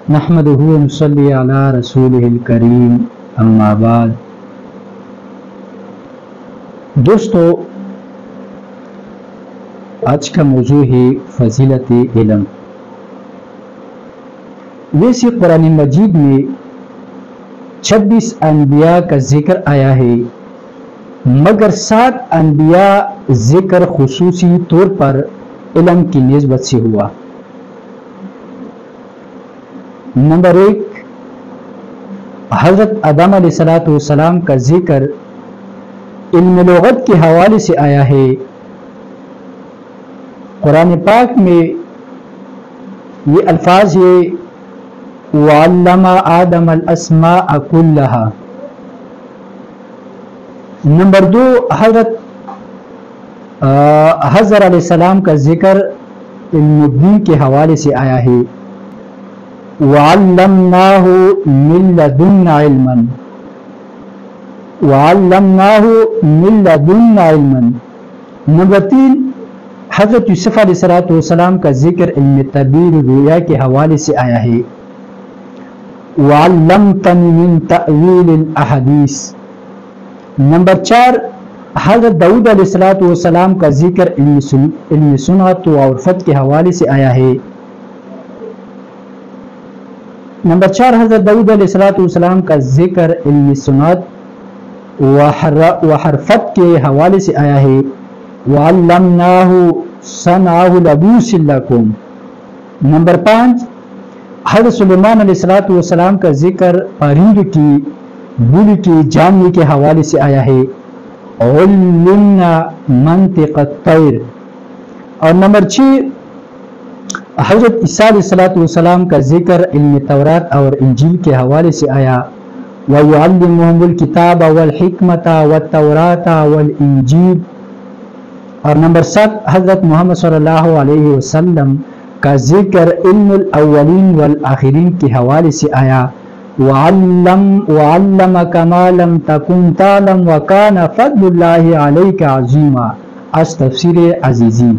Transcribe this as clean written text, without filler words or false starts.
نحمدہ و نصلی علی رسولہ الکریم، اما بعد۔ دوستو، آج کا موضوع ہے فضیلت علم۔ ویسے قرآن مجید میں 26 انبیاء کا ذکر آیا ہے، مگر 7 انبیاء ذکر خصوصی طور پر علم کی نسبت سے ہوا۔ نمبر 1، حضرت آدم علیہ السلام کا ذکر علم لغت کے حوالے سے آیا ہے۔ قرآن پاک میں یہ الفاظ ہے وَعَلَّمَ آدَمَ الْأَسْمَاءَ كُلَّهَا۔ نمبر 2، حضرت حضر علیہ السلام کا ذکر علم الدین کے حوالے سے آیا ہے وَعَلَّمْنَاهُ مِن لَّدُنَّا عِلْمًا، وَعَلَّمْنَاهُ مِن لَّدُنَّا عِلْمًا۔ نمبر 3، حضرت یوسف علیہ السلام کا ذکر علم تعبیر رؤیا کے حوالے سے آیا ہے وَعَلَّمْتَنِي مِن تَأْوِيلِ الْأَحَادِيثِ۔ نمبر 4، حضرت داؤد علیہ السلام کا ذکر علم صنعت و عرفت کے حوالے سے آیا ہے۔ نمبر 4، حضرت داؤد علیہ السلام کا ذکر علم صنعت و حرفت کے حوالے سے آیا ہے وَعَلَّمْنَاهُ صَنْعَةَ لَبُوسٍ لَكُمْ۔ نمبر 5، حضرت سلیمان علیہ السلام کا ذکر پرند کی بولی کی جاننے کے حوالے سے آیا ہے عُلِّمْنَا مَنطِقَ الطَّيْرِ۔ اور نمبر 6، حضرت عیسیٰ علیہ السلام کا ذکر علم تورات اور انجیل کے حوالے سے آیا وَيُعَلِّمُهُمُ الْكِتَابَ وَالْحِكْمَةَ وَالتَّوْرَاةَ وَالْإِنجِيلَ۔ اور نمبر 7، حضرت محمد صلی اللہ علیہ وسلم کا ذکر علم الاولین والآخرین کے حوالے سے آیا وَعَلَّمَكَ مَا لَمْ تَكُنْ تَعْلَمْ وَكَانَ فَضْلُ اللَّهِ عَلَيْكَ عَظِيمًا۔ از تفسیر عزیزی۔